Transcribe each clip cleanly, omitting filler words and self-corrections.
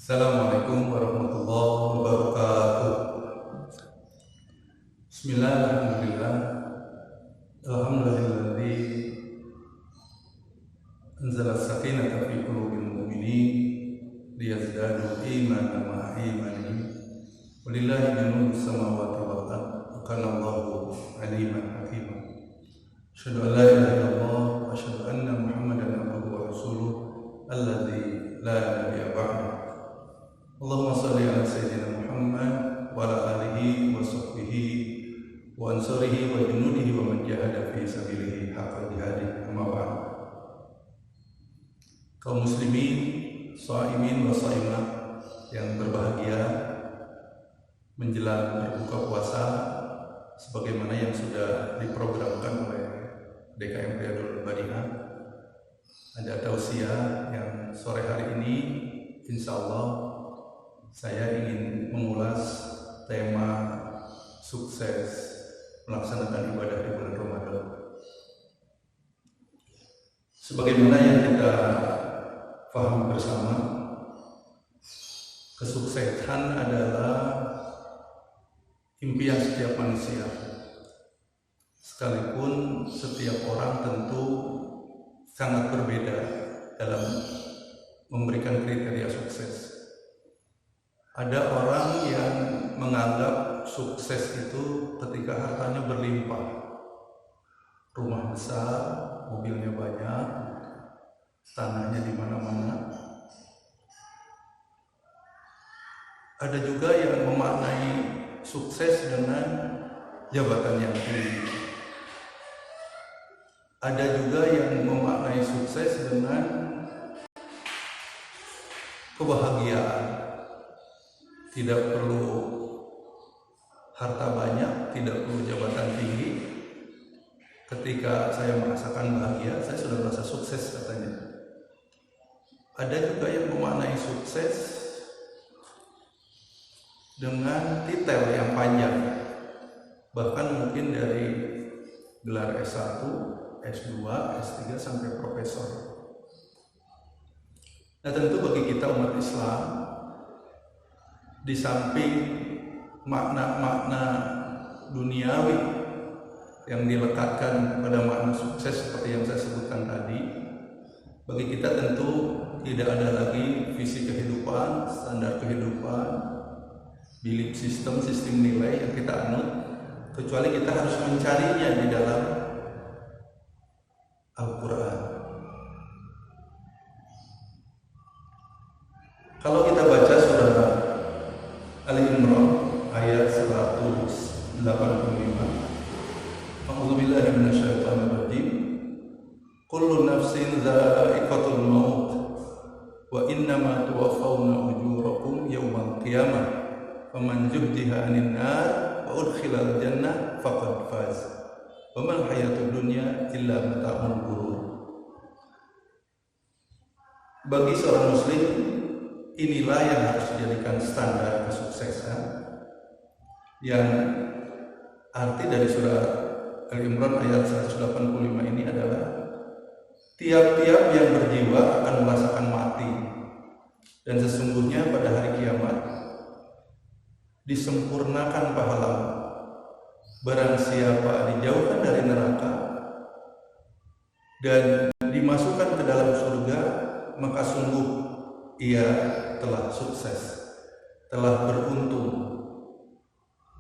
Assalamualaikum warahmatullahi wabarakatuh. Bismillahirrahmanirrahim. Alhamdulillahilladzi anzala as-sakinata fi qulubil mu'minin liyazdadu imanan ma'a imanihim. Walillahi junudus samawati wal ardh. Kana Allahu aliman hakiman. Asyhadu an la ilaha illallah wa asyhadu anna Muhammadan abduhu wa rasuluh alladzi la nabiyya ba'dahu. Allahumma salli ala sayyidina Muhammad wa ala alihi wa sahbihi wa ansarihi wa junudihi wa man jahada fi sabilihi haqqa jihadih, amma ba'd. Kaum muslimin, shaimin wa shaimat yang berbahagia, menjelang berbuka puasa sebagaimana yang sudah diprogramkan oleh DKM Riyadul Badihah, ada tausiah yang sore hari ini insyaallah saya ingin mengulas tema sukses melaksanakan ibadah di bulan Ramadan. Sebagaimana yang kita paham bersama, kesuksesan adalah impian setiap manusia. Sekalipun setiap orang tentu sangat berbeda dalam memberikan kriteria sukses. Ada orang yang menganggap sukses itu ketika hartanya berlimpah, rumah besar, mobilnya banyak, tanahnya di mana-mana. Ada juga yang memaknai sukses dengan jabatan yang tinggi. Ada juga yang memaknai sukses dengan kebahagiaan. Tidak perlu harta banyak, tidak perlu jabatan tinggi. Ketika saya merasakan bahagia, saya sudah merasa sukses katanya. Ada juga yang memaknai sukses dengan titel yang panjang, bahkan mungkin dari gelar S1, S2, S3 sampai profesor. Nah, tentu bagi kita umat Islam, di samping makna-makna duniawi yang dilekatkan pada makna sukses seperti yang saya sebutkan tadi, bagi kita tentu tidak ada lagi visi kehidupan, standar kehidupan, belief system, sistem nilai yang kita anut, kecuali kita harus mencarinya di dalam Al-Quran. Kalau kita baca surah Al-Imran ayat 185, A'udzubillahi minasyaitonir rajim. Kullu nafsin dha'iqatul maut wa innama tuwaffawna ujurakum yawmal qiyamah faman zuhziha 'anil nar wa udkhilal jannah faqad faz wa mal hayatud dunya illa mata'ul ghurur. Bagi seorang muslim, inilah yang harus dijadikan standar kesuksesan, yang arti dari surah Al-Imran ayat 185 ini adalah tiap-tiap yang berjiwa akan merasakan mati, dan sesungguhnya pada hari kiamat disempurnakan pahala. Barang siapa dijauhkan dari neraka dan dimasukkan ke dalam surga, maka sungguh ia telah sukses, telah beruntung.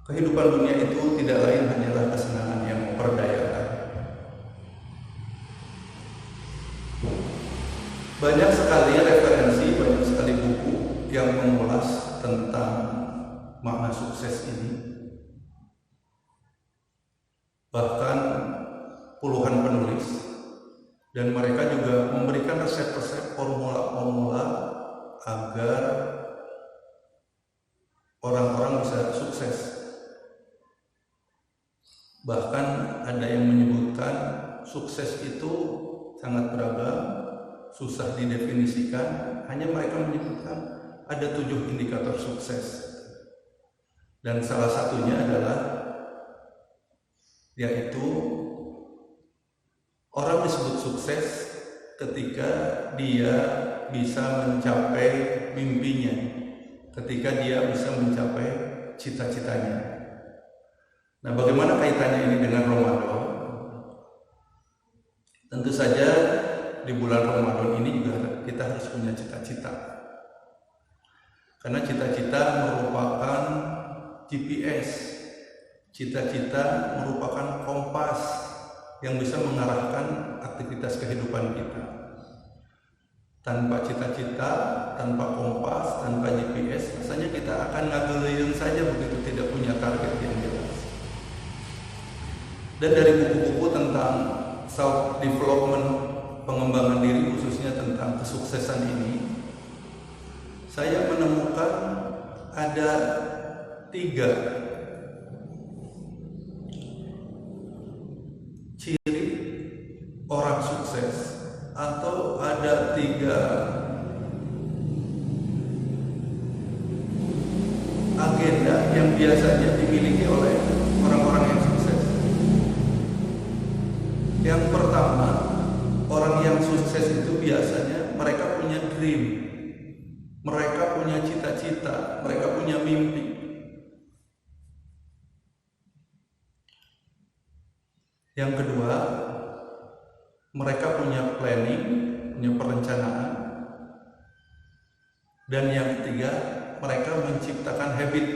Kehidupan dunia itu tidak lain hanyalah kesenangan yang memperdayakan. Banyak sekali referensi, banyak sekali buku yang mengulas tentang makna sukses ini. Bahkan puluhan penulis, dan mereka juga memberikan resep-resep, formula-formula agar orang-orang bisa sukses. Bahkan ada yang menyebutkan sukses itu sangat beragam, susah didefinisikan. Hanya mereka menyebutkan ada 7 indikator sukses, dan salah satunya adalah yaitu orang disebut sukses ketika dia bisa mencapai mimpinya, ketika dia bisa mencapai cita-citanya. Nah, bagaimana kaitannya ini dengan Ramadan? Tentu saja di bulan Ramadan ini juga kita harus punya cita-cita. Karena cita-cita merupakan GPS, cita-cita merupakan kompas yang bisa mengarahkan aktivitas kehidupan kita. Tanpa cita-cita, tanpa kompas, tanpa GPS, rasanya kita akan ngageluyung saja begitu, tidak punya target yang jelas. Dan dari buku-buku tentang self development, pengembangan diri, khususnya tentang kesuksesan ini, saya menemukan ada 3 ciri orang sukses, atau ada 3 agenda yang biasanya dimiliki oleh orang-orang yang sukses. Yang pertama, orang yang sukses itu biasanya mereka punya dream, mereka punya cita-cita, mereka punya mimpi. Yang kedua, mereka punya planning, punya perencanaan. Dan yang ketiga, mereka menciptakan habit,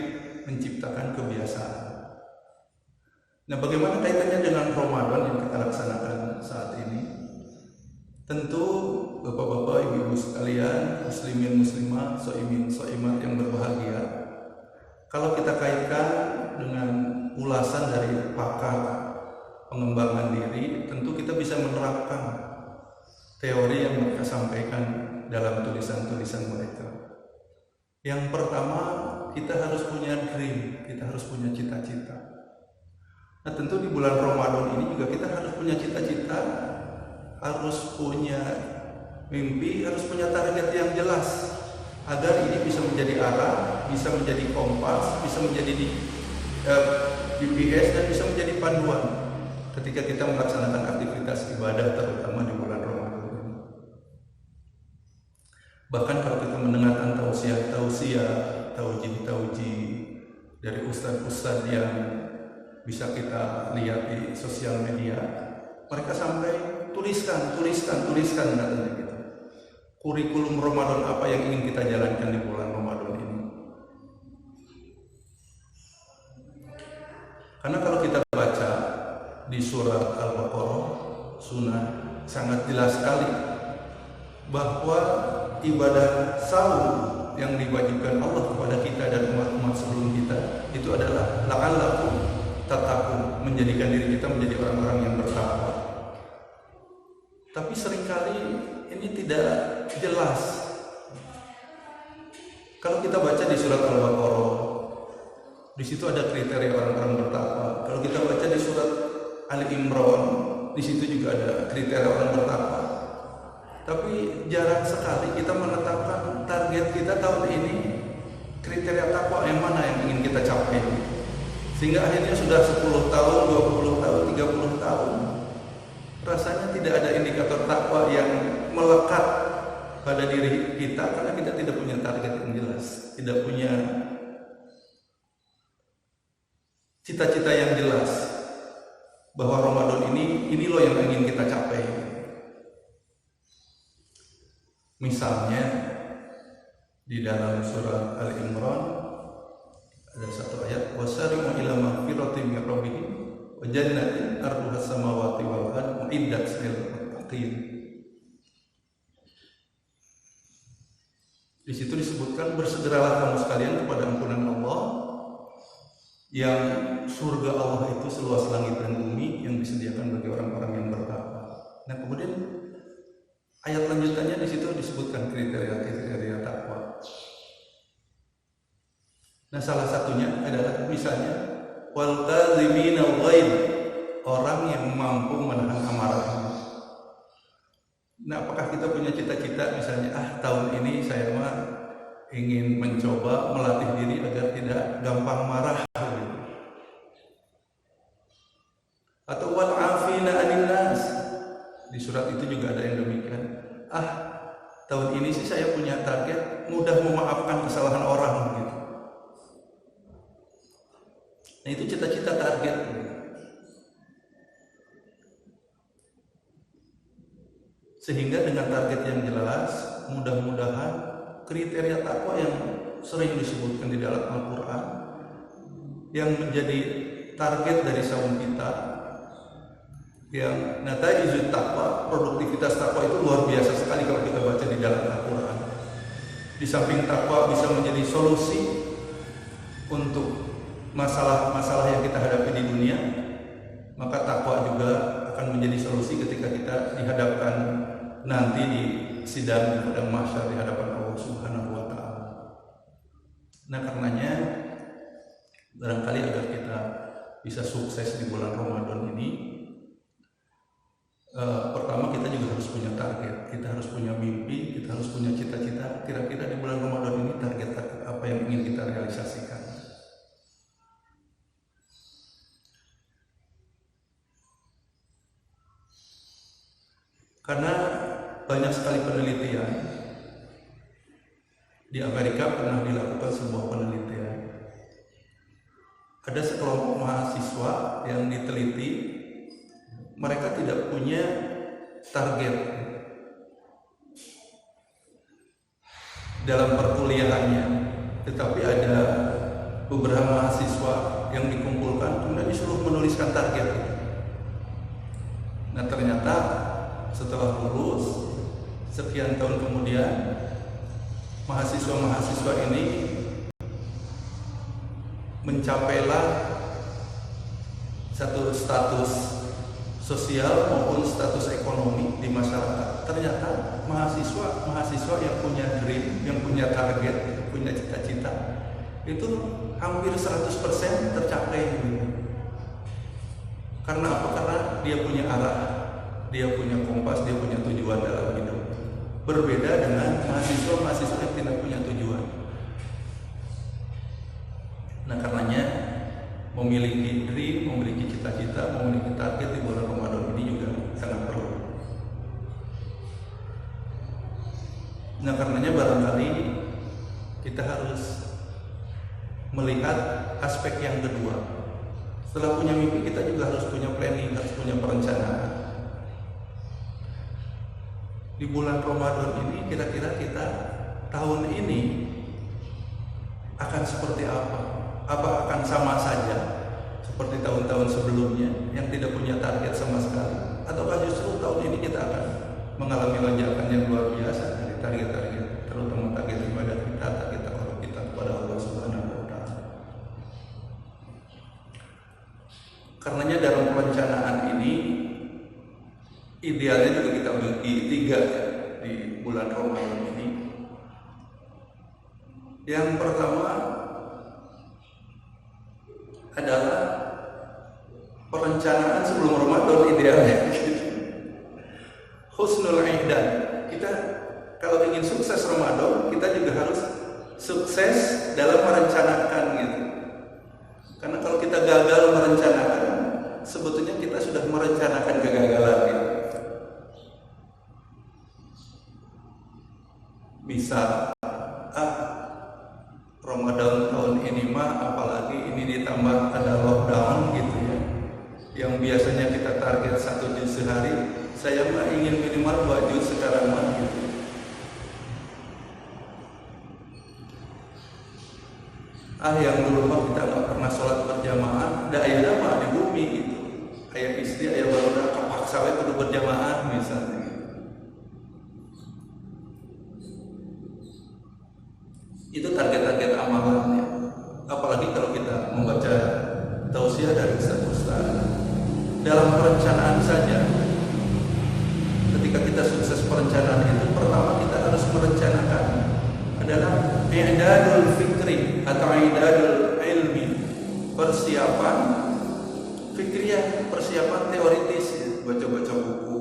menciptakan kebiasaan. Nah, bagaimana kaitannya dengan Ramadan yang kita laksanakan saat ini? Tentu bapak-bapak, ibu-ibu sekalian, muslimin muslimah, soimin soimat yang berbahagia, kalau kita kaitkan dengan ulasan dari pakar pengembangan diri, tentu kita bisa menerapkan teori yang mereka sampaikan dalam tulisan-tulisan mereka. Yang pertama, kita harus punya dream, kita harus punya cita-cita. Nah, tentu di bulan Ramadan ini juga kita harus punya cita-cita, harus punya mimpi, harus punya target yang jelas, agar ini bisa menjadi arah, bisa menjadi kompas, bisa menjadi GPS, dan bisa menjadi panduan ketika kita melaksanakan aktivitas ibadah, terutama di bulan Ramadan ini. Bahkan kalau kita mendengarkan tausiah, taujih dari ustadz-ustadz yang bisa kita lihat di sosial media, mereka sampai tuliskan katanya gitu. Kurikulum Ramadan apa yang ingin kita jalankan di bulan Ramadan ini. Karena kalau kita baca di surat Al-Baqarah, sunnah, sangat jelas sekali bahwa ibadah saum yang diwajibkan Allah kepada kita dan umat-umat sebelum kita itu adalah la'allakum tattaqun, menjadikan diri kita menjadi orang-orang yang bertakwa. Tapi seringkali ini tidak jelas. Kalau kita baca di surat Al-Baqarah, di situ ada kriteria orang-orang bertakwa. Kalau kita baca di surat Ali Imran, di situ juga ada kriteria orang bertakwa. Tapi jarang sekali kita menetapkan target kita tahun ini, kriteria takwa yang mana yang ingin kita capai. Sehingga akhirnya sudah 10 tahun, 20 tahun, 30 tahun, rasanya tidak ada indikator takwa yang melekat pada diri kita, karena kita tidak punya target yang jelas, tidak punya cita-cita yang jelas bahwa Ramadan ini loh yang ingin kita capai. Misalnya di dalam surat Al-Imran ada satu ayat, wasari'u ila magfiratin min rabbihim wa jannatin arduha samawati wal ardu uiddat lil muttaqin. Di situ disebutkan, bersegeralah kamu sekalian kepada ampunan Allah, yang surga Allah itu seluas langit dan bumi, yang disediakan bagi orang-orang yang bertakwa. Nah, kemudian ayat lanjutannya di situ disebutkan kriteria takwa. Nah, salah satunya adalah misalnya wal kadzimina al-ghaidh, orang yang mampu menahan amarahnya. Nah, apakah kita punya cita-cita misalnya, tahun ini saya mah ingin mencoba melatih diri agar tidak gampang marah, atau wal afina 'anil nas. Di surat itu juga ada yang demikian. tahun ini sih saya punya target mudah memaafkan kesalahan orang gitu. Nah itu cita-cita target. Sehingga dengan target yang jelas, mudah-mudahan kriteria takwa yang sering disebutkan di dalam Al-Quran yang menjadi target dari saum kita, yang nataijut takwa, produktivitas takwa itu luar biasa sekali kalau kita baca di dalam Al-Quran. Di samping takwa bisa menjadi solusi untuk masalah-masalah yang kita hadapi di dunia, maka takwa juga akan menjadi solusi ketika kita dihadapkan nanti di sidang di padang mahsyar di hadapan Allah Subhanahu wa taala. Nah, karenanya barangkali agar kita bisa sukses di bulan Ramadan ini, pertama kita juga harus punya target, kita harus punya mimpi, kita harus punya cita-cita. Kira-kira di bulan Ramadan ini target apa yang ingin kita realisasikan. Karena banyak sekali penelitian di Amerika pernah dilakukan sebuah penelitian. Ada sekelompok mahasiswa yang diteliti, mereka tidak punya target dalam perkuliahannya, tetapi ada beberapa mahasiswa yang dikumpulkan kemudian disuruh menuliskan target. Nah ternyata setelah lulus sekian tahun kemudian, mahasiswa-mahasiswa ini mencapailah satu status sosial maupun status ekonomi di masyarakat. Ternyata mahasiswa yang punya dream, yang punya target, punya cita-cita, itu hampir 100% tercapai. Karena apa? Karena dia punya arah, dia punya kompas, dia punya tujuan dalam hidup. Berbeda dengan mahasiswa-mahasiswa yang tidak punya tujuan. Nah karenanya memiliki dream, memiliki cita-cita, memiliki target di bulan Ramadan ini juga sangat perlu. Nah karenanya barangkali kita harus melihat aspek yang kedua. Setelah punya mimpi, kita juga harus punya planning, harus punya perencanaan. Di bulan Ramadan ini kira-kira kita tahun ini akan seperti apa? Apa akan sama saja seperti tahun-tahun sebelumnya yang tidak punya target sama sekali? Ataukah justru tahun ini kita akan mengalami lonjakan yang luar biasa dari target-target, terutama target ibadah kita, target takwa kita kepada Allah Subhanahu wa taala. Karenanya dalam perencanaan ini idealnya juga kita bagi 3 di bulan Ramadan ini. Yang pertama adalah perencanaan sebelum Ramadan idealnya. Husnul ihdan. Kita kalau ingin sukses Ramadan, kita juga harus sukses dalam merencanakan gitu. Karena kalau kita gagal merencanakan, sebetulnya kita sudah merencanakan kegagalan gitu. Bisa Ramadan tahun ini mah apalagi ini ditambah ada lockdown gitu ya, yang biasanya kita target 1 juz sehari, saya mah ingin minimal 2 juz sekarang mah gitu. Yang dulu mah kita nggak pernah sholat berjamaah, daya mah di bumi gitu, kayak istri ayah baru udah kepaksa we kudu berjamaah misalnya. Itu target-target amalannya. Apalagi kalau kita membaca tausiah dari Ustaz-Ustaz. Dalam perencanaan saja, ketika kita sukses perencanaan itu, pertama kita harus merencanakan adalah i'dadul fikri atau i'dadul ilmi, persiapan fikriyah, persiapan teoritis ya. Baca-baca buku,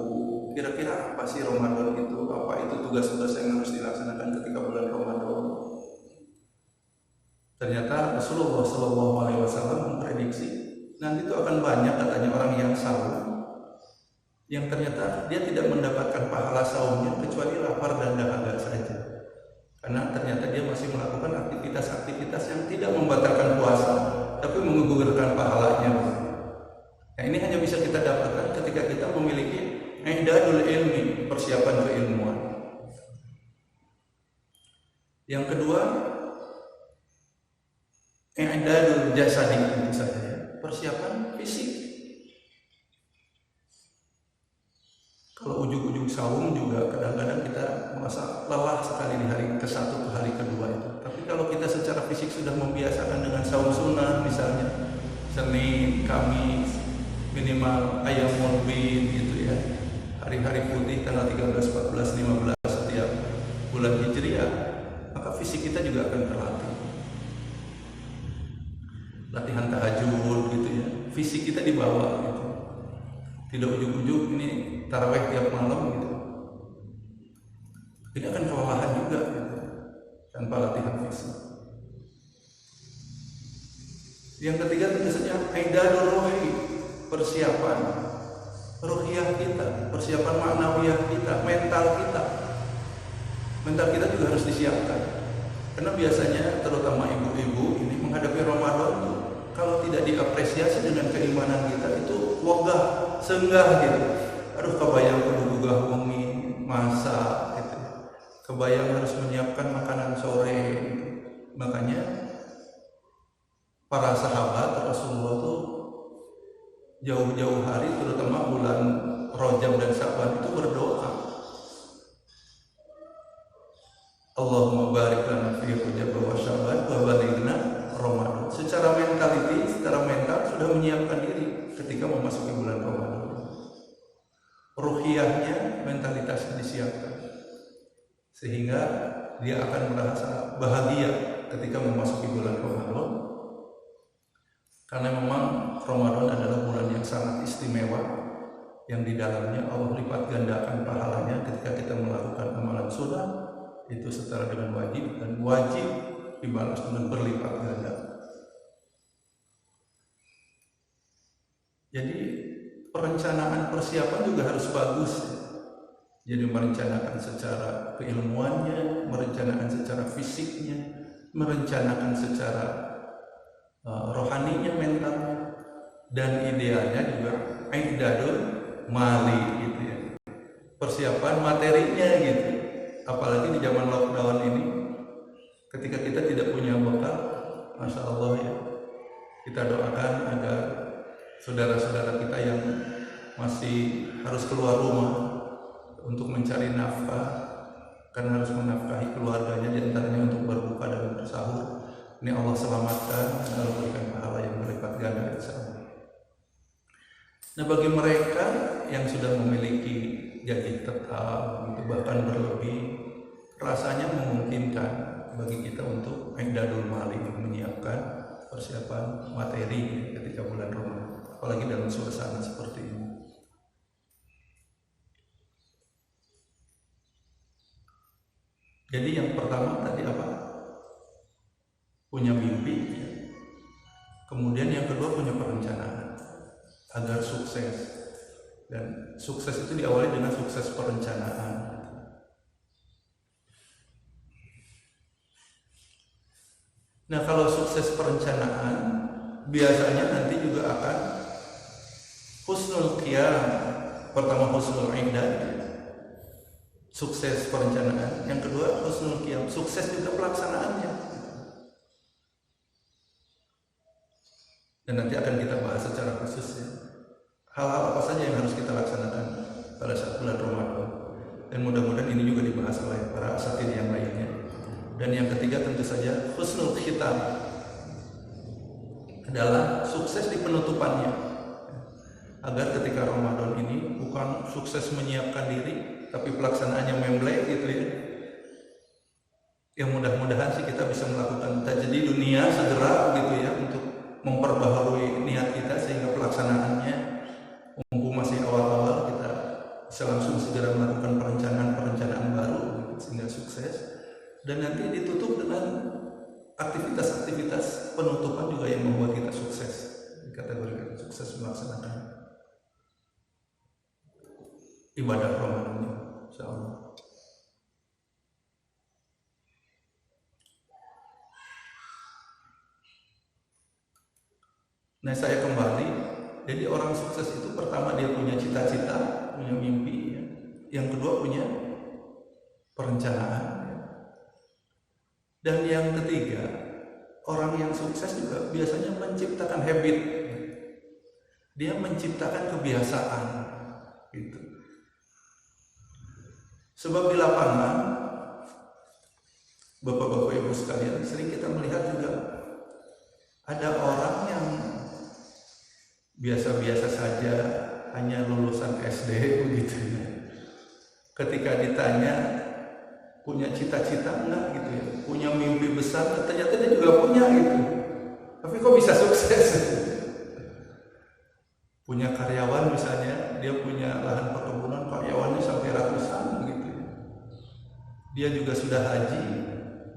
kira-kira apa sih Ramadan itu, apa itu tugas-tugas yang harus dilaksanakan ketika bulan Ramadan. Ternyata Rasulullah SAW memprediksi nanti itu akan banyak katanya orang yang sahur yang ternyata dia tidak mendapatkan pahala saumnya kecuali lapar dan dahaga saja. Karena ternyata dia masih melakukan aktivitas-aktivitas yang tidak membatalkan puasa, tapi menggugurkan pahalanya. Nah, ini hanya bisa kita dapatkan ketika kita memiliki i'dadul ilmi, persiapan keilmuan. Yang kedua, i'dadul jasadi, tentu saja ya, persiapan fisik. Kalau ujung-ujung saum juga kadang-kadang kita merasa lelah sekali di hari ke-1 ke hari kedua itu. Tapi kalau kita secara fisik sudah membiasakan dengan saum sunnah, misalnya Senin, Kamis, minimal Ayyamul Bid gitu ya, hari-hari putih tanggal 13, 14, 15 setiap bulan Hijriah, maka fisik kita juga akan terlatih. Latihan tahajud gitu ya, fisik kita dibawa gitu. Tidak ujug-ujug ini tarawih tiap malam gitu. Ini akan kelelahan juga gitu, tanpa latihan fisik. Yang ketiga tentu saja i'dadul ruhi, persiapan ruhiyah kita, persiapan ma'nawiyah kita, mental kita. Mental kita juga harus disiapkan. Karena biasanya terutama ibu-ibu ini menghadapi Ramadan tuh, kalau tidak diapresiasi dengan keimanan kita itu wogah, senggah gitu. Aduh, kebayang kudu gugah wengi masak gitu. Kebayang harus menyiapkan makanan sore gitu. Makanya para sahabat Rasulullah tuh jauh-jauh hari, terutama bulan Rajab dan Sya'ban itu berdoa, Allahumma barik lana fi Rajab wa Sya'ban wa balighna Ramadan. Secara mental sudah menyiapkan diri ketika memasuki bulan Ramadan. Ruhiyahnya, mentalitasnya disiapkan, sehingga dia akan merasa bahagia ketika memasuki bulan Ramadan. Karena memang Ramadan adalah bulan yang sangat istimewa, yang di dalamnya Allah lipat gandakan pahalanya ketika kita melakukan amalan sunnah itu setara dengan wajib, dan wajib dibalas dengan berlipat ganda. Jadi perencanaan persiapan juga harus bagus ya. Jadi merencanakan secara keilmuannya, merencanakan secara fisiknya, merencanakan secara rohaninya, mentalnya, dan idealnya juga i'dadul mali gitu ya, persiapan materinya gitu. Apalagi di zaman lockdown ini, ketika kita tidak punya bekal, Masya Allah ya, kita doakan agar saudara-saudara kita yang masih harus keluar rumah untuk mencari nafkah, karena harus menafkahi keluarganya, diantaranya untuk berbuka dan bersahur, ini Allah selamatkan dan Allah berikan pahala yang berlipat ganda insya. Nah, bagi mereka yang sudah memiliki gaji tetap, bahkan berlebih, rasanya memungkinkan bagi kita untuk i'dadul mali, menyiapkan persiapan materi ketika bulan Ramadan, apalagi dalam suasana seperti ini. Jadi yang pertama tadi apa? Punya mimpi ya. Kemudian yang kedua punya perencanaan agar sukses, dan sukses itu diawali dengan sukses perencanaan. Nah, kalau sukses perencanaan biasanya nanti juga akan husnul qiyam. Pertama husnul i'dad, sukses perencanaan. Yang kedua husnul qiyam, sukses juga pelaksanaannya. Dan nanti akan kita bahas secara khusus ya, hal-hal apa saja yang harus kita laksanakan pada saat bulan Ramadan. Dan mudah-mudahan ini juga dibahas oleh para asatidz yang lainnya. Dan yang ketiga tentu saja husnul khitam, adalah sukses di penutupannya, agar ketika Ramadan ini bukan sukses menyiapkan diri tapi pelaksanaannya memble gitu ya. Yang mudah-mudahan sih kita bisa melakukan tajdid dunia segera gitu ya, untuk memperbaharui niat kita sehingga pelaksanaannya, mumpung masih awal-awal, kita bisa langsung segera melakukan perencanaan baru sehingga sukses. Dan nanti ditutup dengan aktivitas-aktivitas penutupan juga yang membuat kita sukses, dikategorikan sukses melaksanakan. ibadah Ramadan ini, insyaallah. Nah, saya kembali, jadi orang sukses itu pertama dia punya cita-cita, punya mimpi, ya. Yang kedua punya perencanaan, ya. Dan yang ketiga, orang yang sukses juga biasanya menciptakan habit, ya. Dia menciptakan kebiasaan, gitu. Sebab di lapangan, Bapak-bapak Ibu sekalian, sering kita melihat juga ada orang yang biasa-biasa saja, hanya lulusan SD begitu ya. Ketika ditanya punya cita-cita enggak gitu ya, punya mimpi besar, ternyata dia juga punya gitu. Tapi kok bisa sukses? Punya karyawan misalnya, dia punya lahan perkebunan, karyawannya sampai ratusan gitu. Dia juga sudah haji,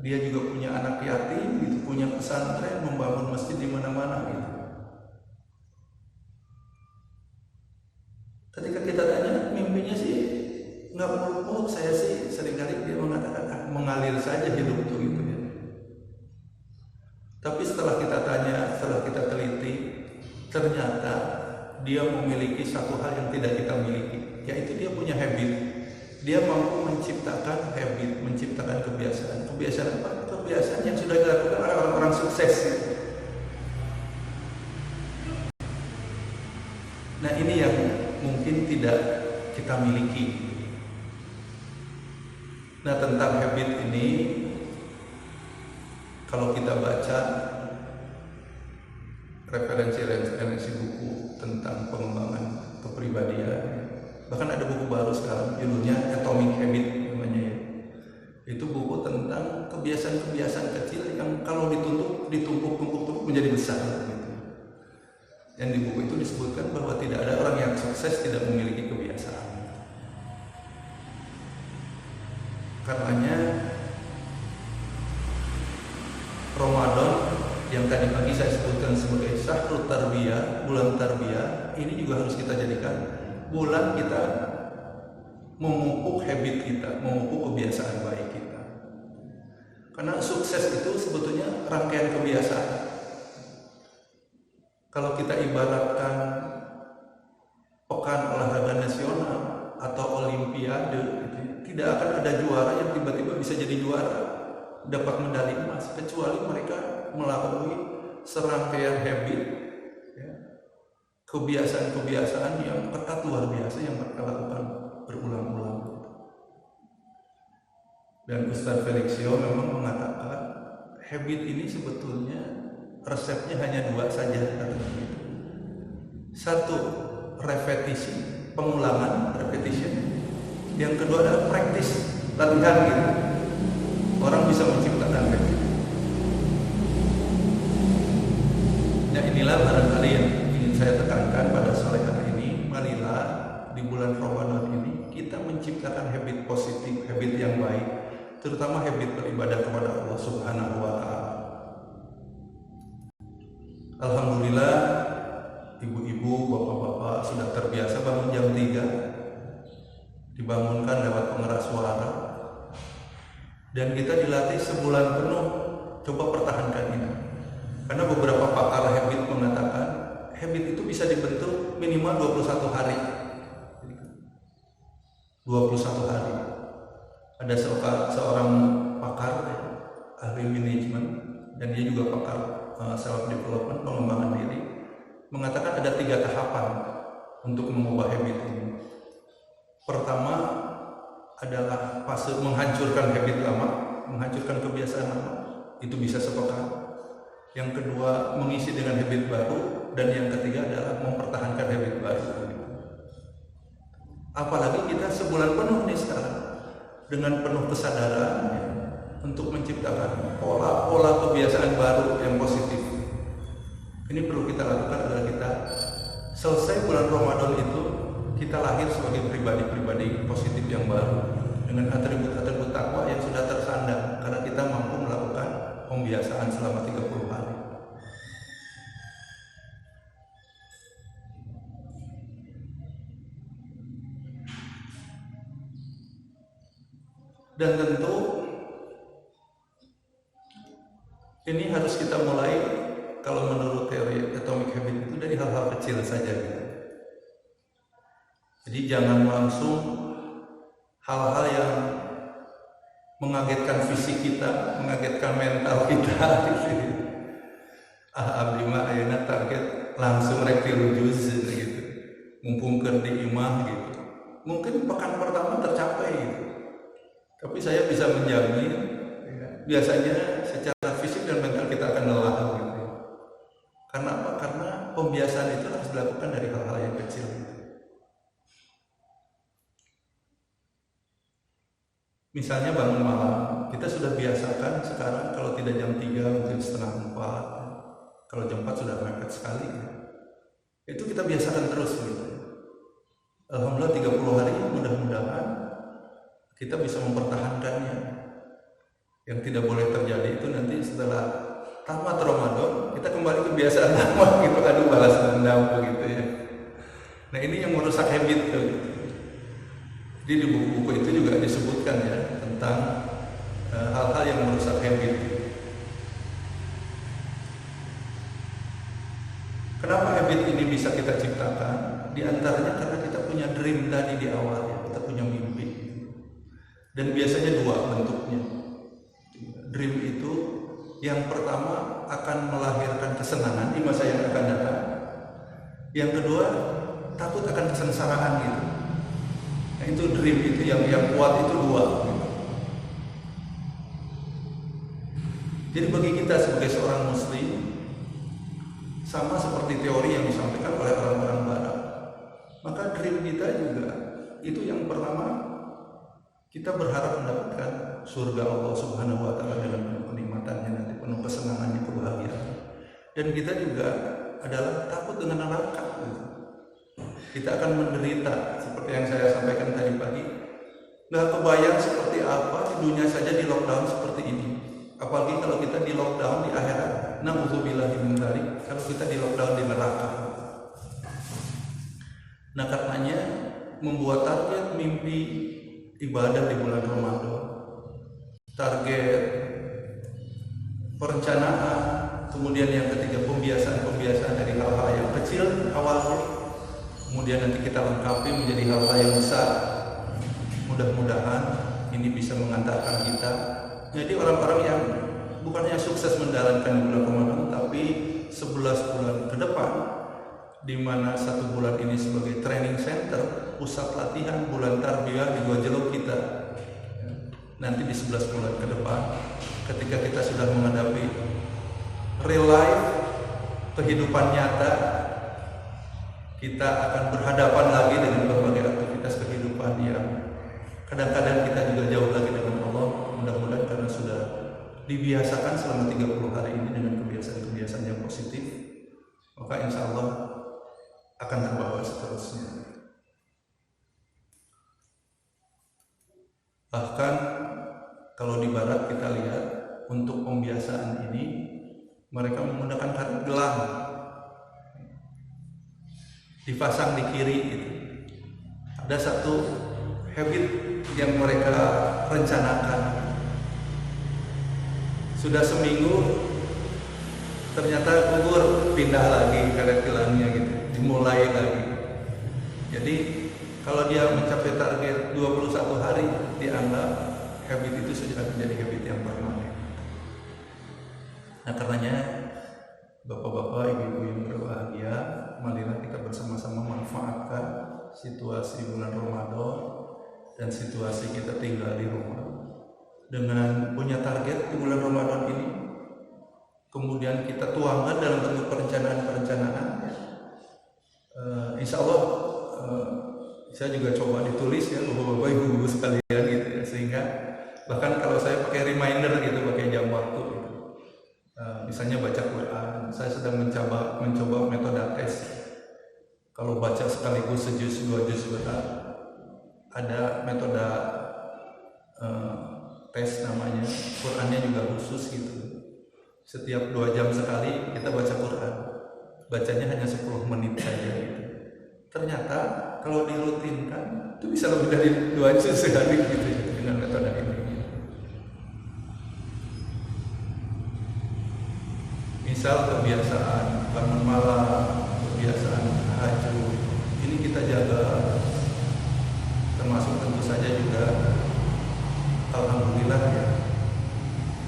dia juga punya anak yatim gitu, punya pesantren, membangun masjid di mana-mana gitu. Ketika kita tanya mimpinya sih nggak muluk-muluk, saya sih seringkali dia mengatakan mengalir saja hidup itu gitu ya. Tapi setelah kita tanya, setelah kita teliti, ternyata dia memiliki satu hal yang tidak kita miliki, yaitu dia punya habit. Dia mampu menciptakan habit, menciptakan kebiasaan. Kebiasaan apa? Kebiasaan yang sudah dilakukan oleh orang-orang sukses. Nah, ini yang mungkin tidak kita miliki. Nah, tentang habit ini, kalau kita baca referensi buku tentang pengembangan kepribadian, bahkan ada buku baru sekarang judulnya Atomic Habit namanya ya. Itu buku tentang kebiasaan-kebiasaan kecil yang kalau ditumpuk-tumpuk menjadi besar gitu. Dan di buku itu disebutkan bahwa tidak ada orang yang sukses tidak memiliki kebiasaan. Karenanya Ramadan yang tadi pagi saya sebutkan sebagai syahrul tarbiyah, bulan tarbiyah, ini juga harus kita jadikan bulan kita memupuk habit kita, memupuk kebiasaan baik kita. Karena sukses itu sebetulnya rangkaian kebiasaan. Kalau kita ibaratkan pekan olahraga nasional atau olimpiade, tidak akan ada juara yang tiba-tiba bisa jadi juara, dapat medali emas, kecuali mereka melalui serangkaian habit, ya, kebiasaan-kebiasaan yang ketat luar biasa yang mereka lakukan berulang-ulang. Dan Ustaz Felixio memang mengatakan habit ini sebetulnya resepnya hanya dua saja, katanya. Satu, repetisi, pengulangan, repetition. Yang kedua adalah praktis, latihan gitu. Orang bisa menciptakan habit. Nah, inilah barangkali yang ingin saya tekankan pada sore hari ini. Marilah di bulan Ramadan ini kita menciptakan habit positif, habit yang baik, terutama habit beribadah kepada Allah Subhanahu wa Ta'ala. Alhamdulillah, ibu-ibu, bapak-bapak sudah terbiasa bangun jam 3, dibangunkan lewat pengeras suara, dan kita dilatih sebulan penuh. Coba pertahankan ini, karena beberapa pakar habit mengatakan habit itu bisa dibentuk minimal 21 hari. 21 hari. Ada seorang pakar, ahli manajemen, dan dia juga pakar self development, pengembangan diri, mengatakan ada 3 tahapan untuk mengubah habit ini. Pertama adalah fase menghancurkan habit lama, menghancurkan kebiasaan lama, itu bisa sepekan. Yang kedua mengisi dengan habit baru, dan yang ketiga adalah mempertahankan habit baru. Apalagi kita sebulan penuh nih sekarang dengan penuh kesadaran, ya, untuk menciptakan pola-pola kebiasaan baru yang positif. Ini perlu kita lakukan agar kita selesai bulan Ramadan itu kita lahir sebagai pribadi-pribadi positif yang baru dengan atribut-atribut takwa yang sudah tersandang karena kita mampu melakukan pembiasaan selama 30 hari. Dan tentu ini harus kita mulai, kalau menurut teori atomic habit itu, dari hal-hal kecil saja. Jadi jangan langsung hal-hal yang mengagetkan fisik kita, mengagetkan mental kita. Abdi mah ayeuna target langsung rek 3 juz gitu. Mumpung keur di imah gitu. Mungkin pekan pertama tercapai gitu. Tapi saya bisa menjamin biasanya secara fisik dan mental kita akan lelah gitu. Karena apa? Karena pembiasaan itu harus dilakukan dari hal-hal yang kecil gitu. Misalnya bangun malam, kita sudah biasakan sekarang kalau tidak jam 3 mungkin setengah 4. Kalau jam 4 sudah mepet sekali gitu. Itu kita biasakan terus gitu. Alhamdulillah 30 hari mudah-mudahan kita bisa mempertahankannya. Yang tidak boleh terjadi itu nanti setelah tamat Ramadan kita kembali ke kebiasaan lama gitu, aduh balas dendam begitu ya. Nah ini yang merusak habit tuh. Jadi di buku-buku itu juga disebutkan ya tentang hal-hal yang merusak habit. Kenapa habit ini bisa kita ciptakan? Di antaranya karena kita punya dream tadi di awal ya, kita punya mimpi. Dan biasanya 2 bentuknya. Dream itu yang pertama akan melahirkan kesenangan di masa yang akan datang. Yang kedua, takut akan kesengsaraan gitu. Nah, itu dream itu yang kuat itu 2 gitu. Jadi bagi kita sebagai seorang muslim, sama seperti teori yang disampaikan oleh orang-orang barat, maka dream kita juga itu yang pertama, kita berharap mendapatkan surga Allah Subhanahu wa taala dengan penuh kenikmatannya, nanti penuh kesenangannya, kebahagiaan. Dan kita juga adalah takut dengan neraka gitu. Kita akan menderita seperti yang saya sampaikan tadi pagi. Nggak kebayang seperti apa di dunia saja di lockdown seperti ini. Apalagi kalau kita di lockdown di akhirat. Na'udzubillahi min dzalik, kalau kita di lockdown di neraka. Nah karenanya membuat target mimpi ibadah di bulan Ramadan, target perencanaan, kemudian yang ketiga pembiasaan dari hal-hal yang kecil awalnya, kemudian nanti kita lengkapi menjadi hal-hal yang besar. Mudah-mudahan ini bisa mengantarkan kita jadi orang-orang yang bukannya sukses menjalankan bulan Ramadan, tapi 11 bulan ke depan, di mana 1 bulan ini sebagai training center, pusat latihan, bulan tarbiyah di Gojlok kita. Nanti di 11 bulan ke depan, ketika kita sudah menghadapi real life, kehidupan nyata, kita akan berhadapan lagi dengan berbagai aktivitas kehidupan yang kadang-kadang kita juga jauh lagi dengan Allah. Mudah-mudahan karena sudah dibiasakan selama 30 hari ini dengan kebiasaan-kebiasaan yang positif, maka insya Allah akan terbawa seterusnya. Bahkan kalau di barat kita lihat, untuk pembiasaan ini mereka menggunakan karet gelang dipasang di kiri gitu. Ada satu habit yang mereka rencanakan. Sudah seminggu ternyata gugur, pindah lagi karet gelangnya gitu, dimulai lagi. Jadi kalau dia mencapai target 21 hari, dianggap habit itu sudah menjadi habit yang permanen. Nah karenanya bapak-bapak, ibu-ibu yang berbahagia, marilah kita bersama-sama manfaatkan situasi bulan Ramadan dan situasi kita tinggal di rumah dengan punya target di bulan Ramadan ini, kemudian kita tuangkan dalam bentuk perencanaan-perencanaan. Insya Allah saya juga coba ditulis ya bapak-bapak, ibu-ibu sekalian gitu ya, sehingga bahkan kalau saya pakai reminder gitu, pakai jam waktu gitu. Misalnya baca Quran, saya sedang mencoba metode tes. Kalau baca sekaligus sejuz 2 juz berat, ada metode tes namanya, Qurannya juga khusus gitu. Setiap 2 jam sekali kita baca Quran, bacanya hanya 10 menit saja gitu. Ternyata kalau dirutinkan itu bisa lebih dari 2 juz sehari gitu dengan metode ini. Misal kebiasaan bangun malam, kebiasaan tahajud, ini kita jaga. Termasuk tentu saja juga alhamdulillah ya,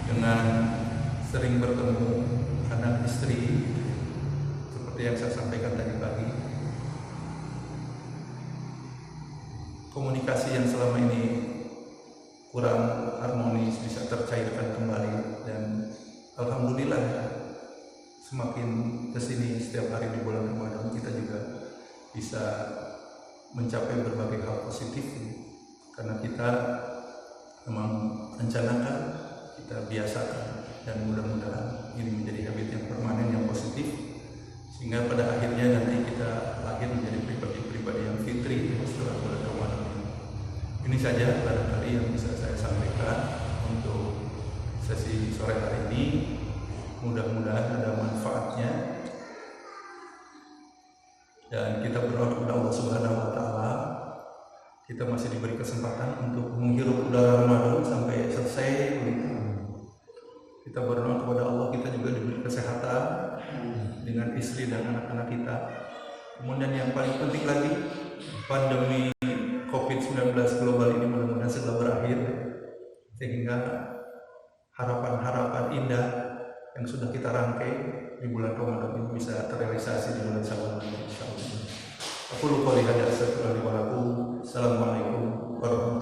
dengan sering bertemu anak istri seperti yang saya sampaikan tadi pagi. Komunikasi yang selama ini kurang harmonis bisa tercairkan kembali, dan alhamdulillah semakin kesini setiap hari di bulan Ramadan kita juga bisa mencapai berbagai hal positif, karena kita memang rencanakan, kita biasakan, dan mudah-mudahan ini menjadi habit yang permanen, yang positif, sehingga pada akhirnya nanti kita lahir menjadi pribadi-pribadi yang fitri setelah bulan Ramadan. Ini saja barangkali yang bisa saya sampaikan untuk sesi sore hari ini. Mudah-mudahan ada manfaatnya, dan kita berdoa kepada Allah Subhanahu wa Ta'ala. Kita masih diberi kesempatan untuk menghirup udara Ramadan sampai selesai. Kita berdoa kepada Allah, kita juga diberi kesehatan dengan istri dan anak-anak kita. Kemudian yang paling penting lagi, pandemi COVID-19 global ini mudah-mudahan segera berakhir, sehingga harapan-harapan indah yang sudah kita rangkai di bulan Ramadan ini bisa terrealisasi di bulan Syawal insyaallah. Aku lupa lihat. Assalamualaikum warahmatullahi wabarakatuh.